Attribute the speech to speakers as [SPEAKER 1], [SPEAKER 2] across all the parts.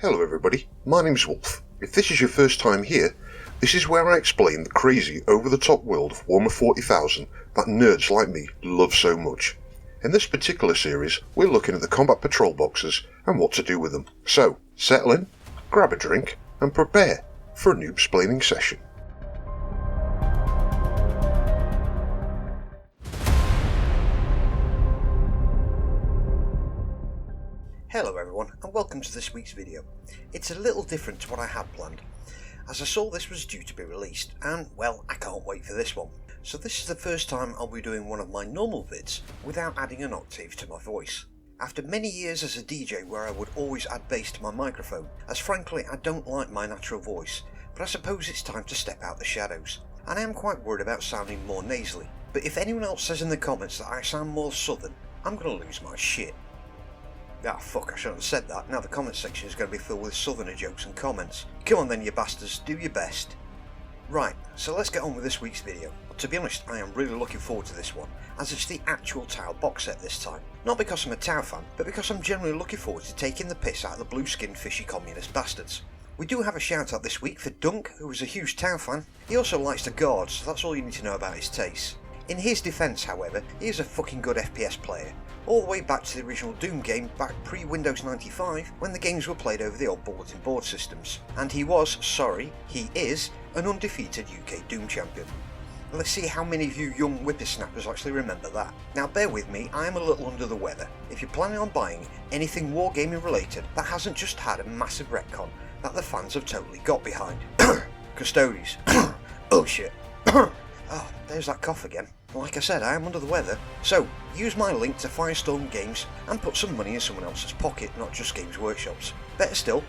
[SPEAKER 1] Hello everybody, my name's Wolf. If this is your first time here, this is where I explain the crazy, over-the-top world of Warhammer 40,000 that nerds like me love so much. In this particular series, we're looking at the combat patrol boxes and what to do with them. So, settle in, grab a drink, and prepare for a Noob-Splaining session.
[SPEAKER 2] Hello everyone, and welcome to this week's video. It's a little different to what I had planned, as I saw this was due to be released, and well, I can't wait for this one. So this is the first time I'll be doing one of my normal vids without adding an octave to my voice. After many years as a DJ where I would always add bass to my microphone, as frankly I don't like my natural voice, but I suppose it's time to step out the shadows. And I am quite worried about sounding more nasally, but if anyone else says in the comments that I sound more southern, I'm gonna lose my shit. Ah fuck, I shouldn't have said that. Now the comment section is going to be filled with southerner jokes and comments. Come on then you bastards, do your best. Right, so let's get on with this week's video. To be honest, I am really looking forward to this one, as it's the actual Tau box set this time. Not because I'm a Tau fan, but because I'm generally looking forward to taking the piss out of the blue-skinned fishy communist bastards. We do have a shout out this week for Dunk, who is a huge Tau fan. He also likes to guard, so that's all you need to know about his taste. In his defence, however, he is a fucking good FPS player, all the way back to the original Doom game back pre-Windows 95 when the games were played over the old bulletin board systems. And he is an undefeated UK Doom champion. Let's see how many of you young whippersnappers actually remember that. Now bear with me, I am a little under the weather. If you're planning on buying anything wargaming related that hasn't just had a massive retcon that the fans have totally got behind. Custodies. Oh shit. Oh, there's that cough again. Like I said, I am under the weather. So, use my link to Firestorm Games and put some money in someone else's pocket, not just Games Workshop's. Better still,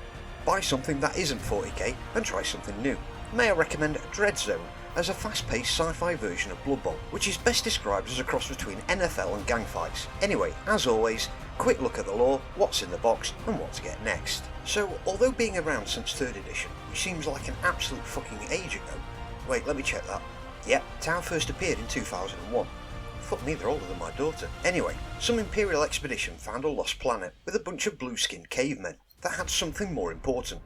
[SPEAKER 2] buy something that isn't 40k and try something new. May I recommend Dreadzone as a fast-paced sci-fi version of Blood Bowl, which is best described as a cross between NFL and gang fights. Anyway, as always, quick look at the lore, what's in the box, and what to get next. So, although being around since 3rd edition, which seems like an absolute fucking age ago. Wait, let me check that. Yep, Tau first appeared in 2001. Fuck me, they're older than my daughter. Anyway, some Imperial expedition found a lost planet with a bunch of blue-skinned cavemen that had something more important.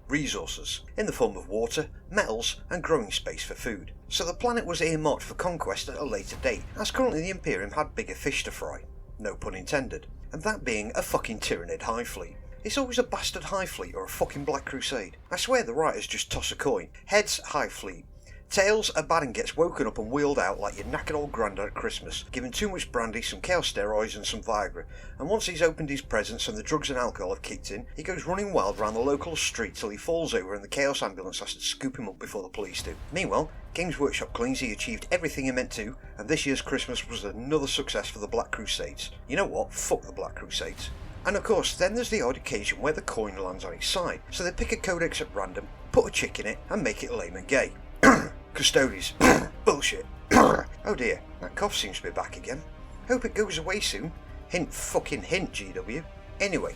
[SPEAKER 2] Resources, in the form of water, metals, and growing space for food. So the planet was earmarked for conquest at a later date, as currently the Imperium had bigger fish to fry. No pun intended. And that being a fucking Tyranid Hive Fleet. It's always a bastard Hive Fleet or a fucking Black Crusade. I swear the writers just toss a coin. Heads, Hive Fleet. Tails, a bad and gets woken up and wheeled out like your knackered old granddad at Christmas, given too much brandy, some chaos steroids and some Viagra, and once he's opened his presents and the drugs and alcohol have kicked in, he goes running wild round the local street till he falls over and the chaos ambulance has to scoop him up before the police do. Meanwhile, Games Workshop claims he achieved everything he meant to, and this year's Christmas was another success for the Black Crusades. You know what? Fuck the Black Crusades. And of course, then there's the odd occasion where the coin lands on its side, so they pick a codex at random, put a chick in it, and make it lame and gay. Custodies. Bullshit. Oh dear, that cough seems to be back again. Hope it goes away soon. Hint fucking hint, GW. Anyway,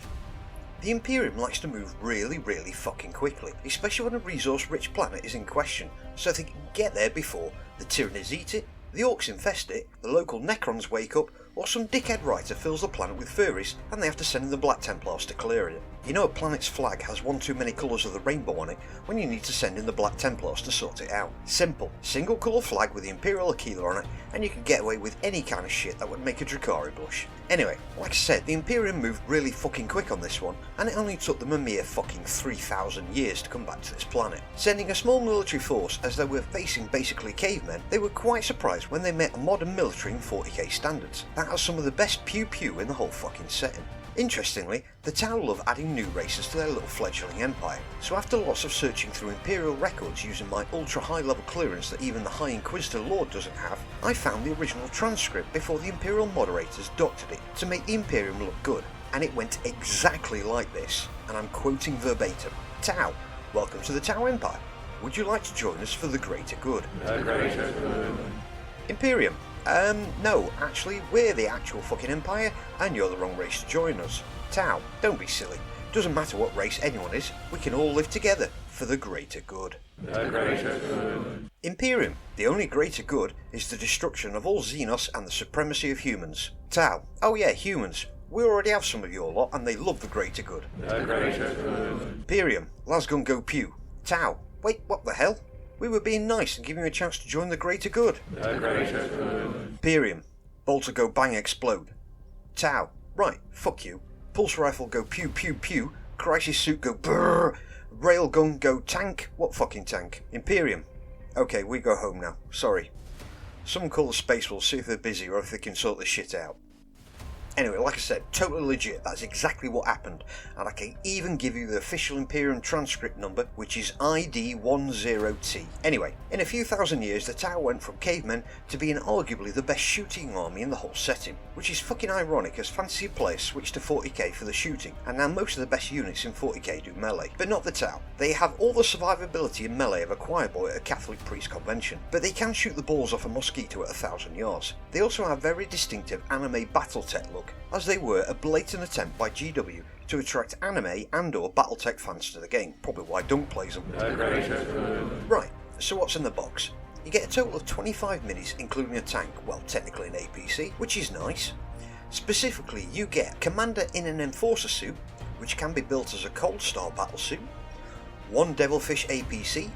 [SPEAKER 2] the Imperium likes to move really fucking quickly, especially when a resource-rich planet is in question, so they can get there before the Tyranids eat it, the Orcs infest it, the local Necrons wake up, or some dickhead writer fills the planet with furries and they have to send in the Black Templars to clear it. You know a planet's flag has one too many colours of the rainbow on it when you need to send in the Black Templars to sort it out. Simple, single colour flag with the Imperial Aquila on it, and you can get away with any kind of shit that would make a Drukhari blush. Anyway, like I said, the Imperium moved really fucking quick on this one, and it only took them a mere fucking 3,000 years to come back to this planet. Sending a small military force as they were facing basically cavemen, they were quite surprised when they met a modern military in 40k standards. That has some of the best pew-pew in the whole fucking setting. Interestingly, the Tau love adding new races to their little fledgling empire, so after lots of searching through Imperial records using my ultra high level clearance that even the High Inquisitor Lord doesn't have, I found the original transcript before the Imperial moderators doctored it to make the Imperium look good, and it went exactly like this, and I'm quoting verbatim. Tau, welcome to the Tau Empire. Would you like to join us for the greater good?
[SPEAKER 3] The greater good.
[SPEAKER 2] Imperium. No, actually, we're the actual fucking Empire, and you're the wrong race to join us. Tau, don't be silly. Doesn't matter what race anyone is, we can all live together for the greater good.
[SPEAKER 3] The greater good.
[SPEAKER 2] Imperium, the only greater good is the destruction of all Xenos and the supremacy of humans. Tau, oh yeah, humans. We already have some of your lot and they love the greater good.
[SPEAKER 3] The greater good.
[SPEAKER 2] Imperium, Lasgun go pew. Tau, wait, what the hell? We were being nice and giving you a chance to join the greater good.
[SPEAKER 3] The greater good.
[SPEAKER 2] Imperium, Bolter go bang explode. Tau, right, fuck you. Pulse rifle go pew pew pew. Crisis suit go brrr. Railgun go tank. What fucking tank? Imperium. Okay, we go home now. Sorry. Someone call the Space Wolves, see if they're busy or if they can sort this shit out. Anyway, like I said, totally legit, that's exactly what happened, and I can even give you the official Imperium transcript number, which is ID10T. Anyway, in a few thousand years, the Tau went from cavemen to being arguably the best shooting army in the whole setting, which is fucking ironic as fantasy players switched to 40k for the shooting, and now most of the best units in 40k do melee. But not the Tau. They have all the survivability in melee of a choir boy at a Catholic priest convention, but they can shoot the balls off a mosquito at 1,000 yards. They also have very distinctive anime battletech look, as they were a blatant attempt by GW to attract anime and or battletech fans to the game, probably why Dunk plays them.
[SPEAKER 3] The greater good.
[SPEAKER 2] Right, so what's in the box? You get a total of 25 minis including a tank, well technically an APC, which is nice. Specifically you get Commander in an Enforcer suit, which can be built as a Cold Star battle suit, 1 Devilfish APC,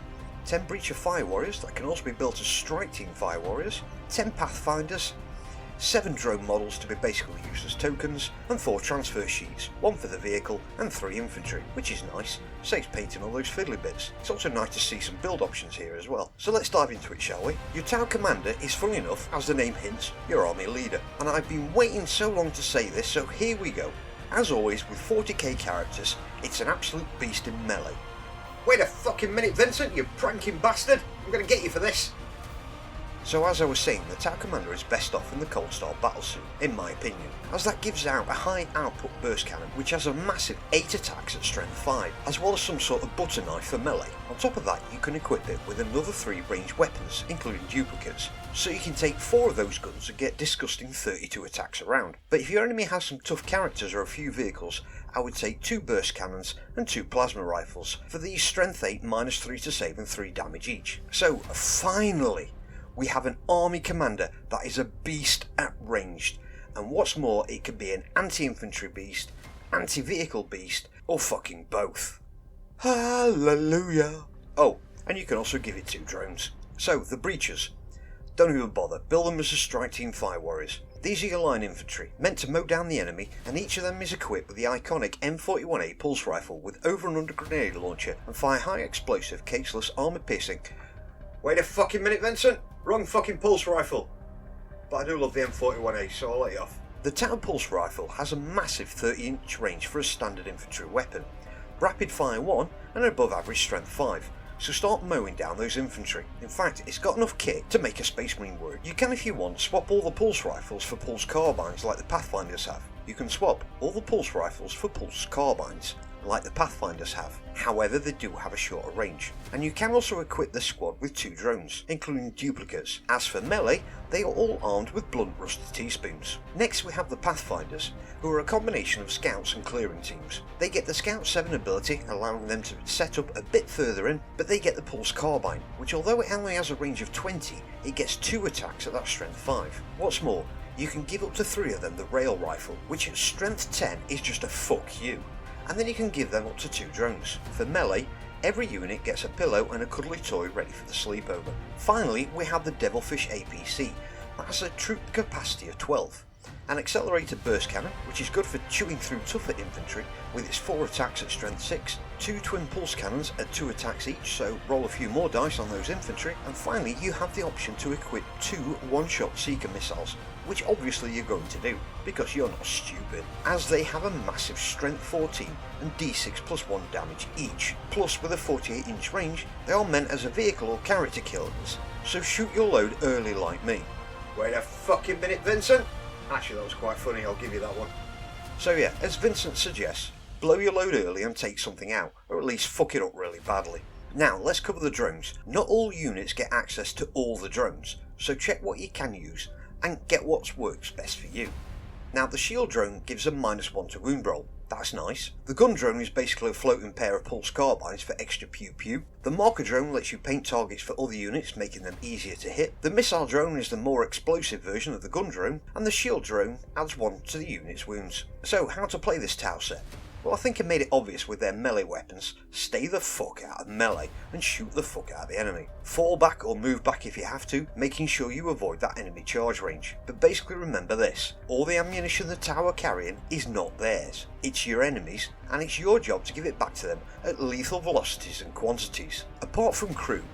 [SPEAKER 2] 10 Breacher Fire Warriors that can also be built as Strike Team Fire Warriors, 10 Pathfinders, 7 drone models to be basically used as tokens, and 4 transfer sheets, 1 for the vehicle and 3 infantry, which is nice, saves painting all those fiddly bits. It's also nice to see some build options here as well. So let's dive into it, shall we? Your Tau Commander is, funnily enough, as the name hints, your army leader, and I've been waiting so long to say this, so here we go. As always, with 40k characters, it's an absolute beast in melee. Wait a fucking minute, Vincent, you pranking bastard! I'm gonna get you for this! So as I was saying, the Tau Commander is best off in the Cold Star battlesuit, in my opinion, as that gives out a high output burst cannon which has a massive 8 attacks at strength 5, as well as some sort of butter knife for melee. On top of that, you can equip it with another 3 ranged weapons, including duplicates, so you can take 4 of those guns and get disgusting 32 attacks around. But if your enemy has some tough characters or a few vehicles, I would take 2 burst cannons and 2 plasma rifles, for these strength 8 -3 to save and 3 damage each. So finally, we have an army commander that is a beast at ranged, and what's more, it can be an anti-infantry beast, anti-vehicle beast, or fucking both. Hallelujah! Oh, and you can also give it 2 drones. So, the breachers. Don't even bother, build them as a Strike Team Fire Warriors. These are your line infantry, meant to mow down the enemy, and each of them is equipped with the iconic M41A pulse rifle with over and under grenade launcher and fire high explosive caseless armor piercing. Wait a fucking minute, Vincent! Wrong fucking pulse rifle! But I do love the M41A, so I'll let you off. The Tau pulse rifle has a massive 30-inch range for a standard infantry weapon, rapid fire 1 and an above average strength 5, so start mowing down those infantry. In fact, it's got enough kit to make a Space Marine work. You can, if you want, swap all the pulse rifles for pulse carbines like the Pathfinders have. You can swap all the pulse rifles for pulse carbines, like the Pathfinders have. However, they do have a shorter range. And you can also equip the squad with 2 drones, including duplicates. As for melee, they are all armed with blunt rusted teaspoons. Next we have the Pathfinders, who are a combination of scouts and clearing teams. They get the Scout 7 ability, allowing them to set up a bit further in, but they get the Pulse Carbine, which although it only has a range of 20, it gets 2 attacks at that strength 5. What's more, you can give up to 3 of them the Rail Rifle, which at strength 10 is just a fuck you. And then you can give them up to 2 drones. For melee, every unit gets a pillow and a cuddly toy ready for the sleepover. Finally, we have the Devilfish APC, that has a troop capacity of 12. An accelerated burst cannon, which is good for chewing through tougher infantry, with its 4 attacks at strength 6, 2 twin pulse cannons at 2 attacks each, so roll a few more dice on those infantry, and finally you have the option to equip 2 one-shot seeker missiles, which obviously you're going to do, because you're not stupid, as they have a massive strength 14 and d6 plus 1 damage each, plus with a 48-inch range, they are meant as a vehicle or character killers, so shoot your load early like me. Wait a fucking minute, Vincent! Actually, that was quite funny, I'll give you that one. So yeah, as Vincent suggests, blow your load early and take something out, or at least fuck it up really badly. Now, let's cover the drones. Not all units get access to all the drones, so check what you can use, and get what works best for you. Now, the shield drone gives a -1 to wound roll. That's nice. The gun drone is basically a floating pair of pulse carbines for extra pew pew. The marker drone lets you paint targets for other units, making them easier to hit. The missile drone is the more explosive version of the gun drone, and the shield drone adds 1 to the unit's wounds. So how to play this Tau set? Well, I think I made it obvious with their melee weapons. Stay the fuck out of melee and shoot the fuck out of the enemy. Fall back or move back if you have to, making sure you avoid that enemy charge range. But basically remember this, all the ammunition the Tau are carrying is not theirs. It's your enemy's, and it's your job to give it back to them at lethal velocities and quantities. Apart from crew,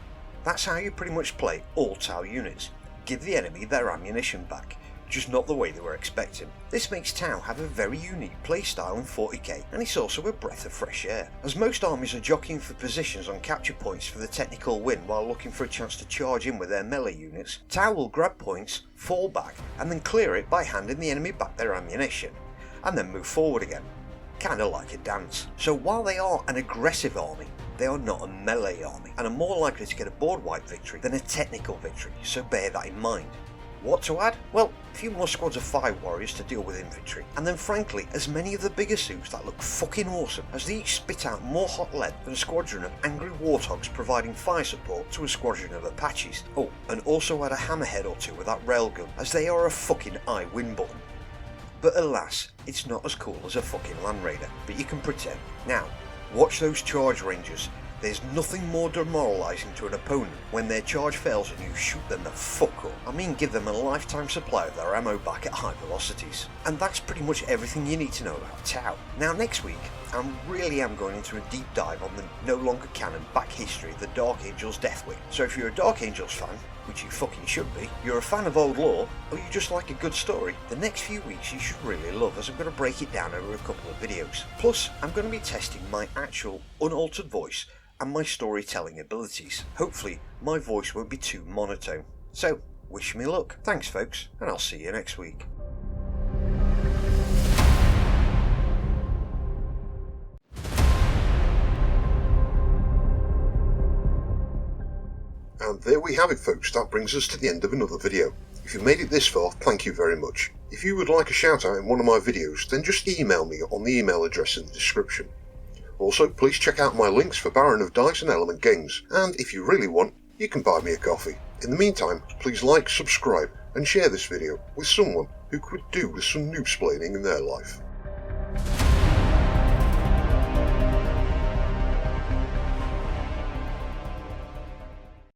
[SPEAKER 2] that's how you pretty much play all Tau units. Give the enemy their ammunition back. Just not the way they were expecting. This makes Tau have a very unique playstyle in 40k, and it's also a breath of fresh air. As most armies are jockeying for positions on capture points for the technical win while looking for a chance to charge in with their melee units, Tau will grab points, fall back, and then clear it by handing the enemy back their ammunition, and then move forward again. Kinda like a dance. So while they are an aggressive army, they are not a melee army, and are more likely to get a board-wide victory than a technical victory, so bear that in mind. What to add? Well, a few more squads of 5 warriors to deal with infantry, and then frankly, as many of the bigger suits that look fucking awesome, as they each spit out more hot lead than a squadron of angry warthogs providing fire support to a squadron of Apaches. Oh, and also add a hammerhead or 2 with that railgun, as they are a fucking I win button. But alas, it's not as cool as a fucking Land Raider, but you can pretend. Now, watch those charge ranges. There's nothing more demoralising to an opponent when their charge fails and you shoot them the fuck up. I mean, give them a lifetime supply of their ammo back at high velocities. And that's pretty much everything you need to know about Tau. Now next week, I really am going into a deep dive on the no longer canon back history of the Dark Angels Deathwing. So if you're a Dark Angels fan, which you fucking should be, you're a fan of old lore, or you just like a good story, the next few weeks you should really love, as I'm going to break it down over a couple of videos. Plus, I'm going to be testing my actual unaltered voice and my storytelling abilities. Hopefully, my voice won't be too monotone. So, wish me luck. Thanks folks, and I'll see you next week.
[SPEAKER 1] And there we have it folks, that brings us to the end of another video. If you made it this far, thank you very much. If you would like a shout out in one of my videos, then just email me on the email address in the description. Also, please check out my links for Baron of Dice and Element games, and if you really want, you can buy me a coffee. In the meantime, please like, subscribe, and share this video with someone who could do with some noob-splaining in their life.